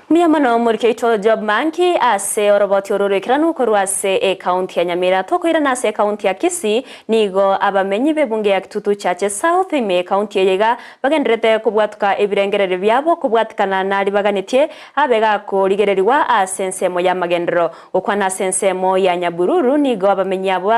Miyamano murikeito job manki ase oroboti ororikiranu koru ase county ya Nyamira tokoira na ase county ya Kisii nigo abamenyi bebunge ya Kitutu Church South ime county yega bagendrete kubwatuka ebirengerere byabo kubwatikana nari baganitie abega kurigereriwa ase nsemo ya magendero okwana sensemo ya Nyabururu nigo abamenyi abo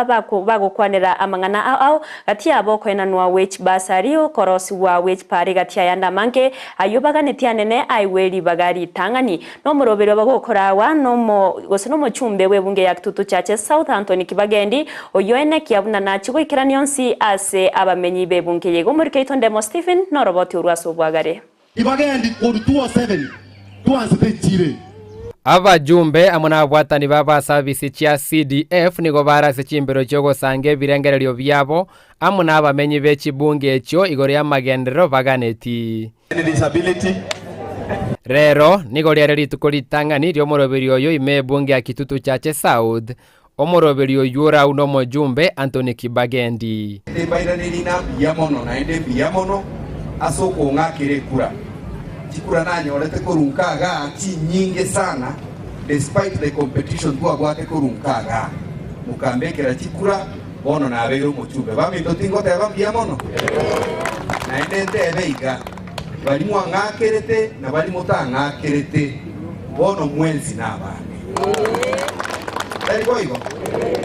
bagukwanira amangana au gati yabo kwenanwa wage basario korosi wa wage pari gati ya ndamanke ayo baganitie nene aiweri bagari tanga no murobero bagokorawa no mo chumbe webunge ya Kitutu Church South Anthony Kibagendi oyoene kiabuna na chigo ikiranionsi ase abamenyi bebunge yego murikeito ndemo Stephen no roboti urwaso bwagare Kibagendi kodi 207 tuanze chire abajumbe amuna abwatani baba service cia CDF nigo barase chimbero cyogo sange birengererio byabo amuna abamenyi bechibunge ekyo igore ya magendero baganeti disability rero nigo lyari ritukuritangani ryo moroberi oyo ime bunge ya Kitutu Church South omoroberi oyo ora uno mojumbe Anthony Kibagendi ndebairanirina biamono na ende biamono asoko ngakire kura chikura nanyorete kurunkaga chi nyingi sana despite the competition kwa gwate kurunkaga mukambekera chikura bono na abero mojumbe bamindo tingo teba biamono na ende ndebeiga bali mwangakerete na bali mutangakerete bono mwenzi nabane bali koigo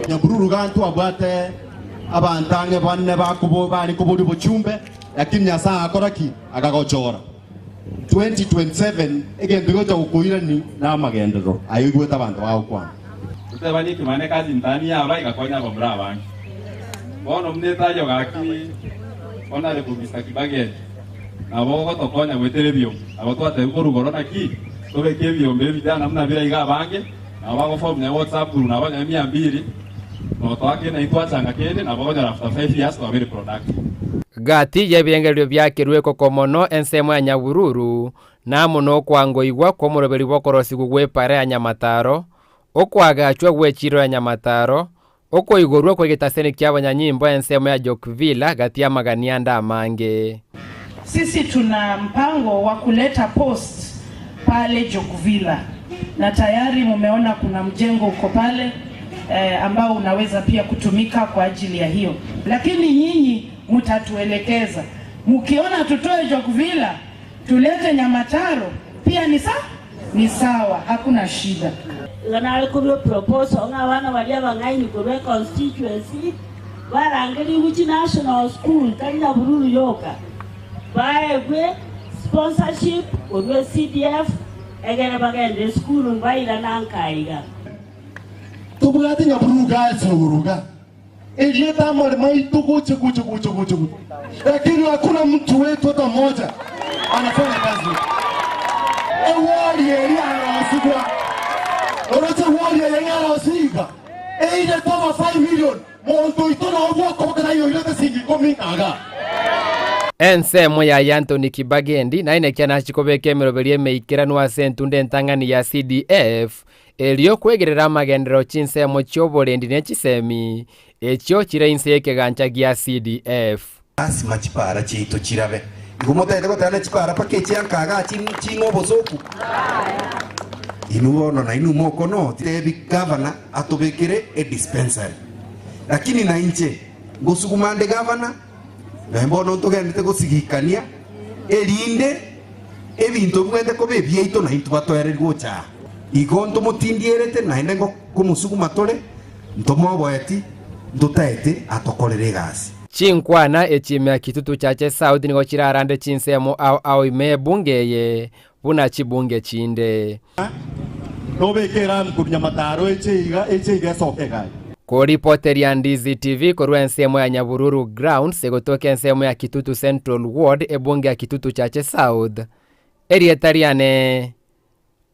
Nyabururu gantu abwate abantange banne bakubo bali kubudi buchumbe lakini nyasa akoraki akagochora 2027 egende gocha ukuira ni na magendero ayigweta abantu bawo kwa tutabani kimane kazi ndani ya abai gakonya bomra banki bono mnetayo gaki ona le kubisa Kibagendi abo tokonya gweterebyo abo twate kurugoro naki tobeke byombe bijana mna bira iga bange abo form na WhatsApp group na banya 200 no twake na itwachanga kende na babo after 5 years to very productive gati yebirengererio byakirweko komono ensemo ya Nyabururu na muno kwango igwa ko moroberi bokorosi gugwe pare ya Nyamataro okwagachwa gwechiro ya Nyamataro oko igorwa kwa gitaseni ky'abanyanyimbo ensemo ya Jokvilla gati ya magania ndamange. Sisi tuna mpango wa kuleta post pale Jokvilla na tayari mumeona kuna mjengo uko pale ambao unaweza pia kutumika kwa ajili ya hiyo, lakini nyinyi mtatuelekeza. Mkiona tutoe Jokvilla tulete Nyamataro pia ni sawa, hakuna shida. Gana kubyo proposal ngabana balia bangaini kubwe constituency barangeli which national school kanya Bururu yoka baegwe sponsorship odwe CDF egere bagende school mbaira nankaiga tubugati Nyabururu gasoruga ileta mali mai tukuche lakini hakuna mtu wetu hata mmoja anafanya kazi ewali elia anasigwa orote wali elia anasiga ile toba 5 million monto itona obwa kwa kana hiyo ile singi kominga ensemo ya Anthony Kibagendi na inekiana chikobeke meroberie meikiranwa sentunde ntangani ya CDF elio kwegerera magendero chinsemo choborendi nechisemi ekyo kireinse ekegancha gya CDF asi machipara chito chirabe igumotende gotana chipara pakechi yankaga chingobozoku inuono na inumoko no tebi governor atobekere a dispensary lakini na inche gusugumande governor na mbono togendete gusigikania elinde ebintu mwende ko bebyeito na into batwererwo cha igonto mutindierete na ndengo kumusuguma tole ntomoboeti ndutaete atokorere gasi chinkwana echime Kitutu Church South nigo chirarande chinsemo au ime bungeye buna chibunge chinde nobekera mkunya Mataro eche sokega ko reporter ya Ndizi TV korwa ensemo ya Nyabururu ground segotoke ensemo ya Kitutu Central Ward ebunge ya Kitutu Church South erietariane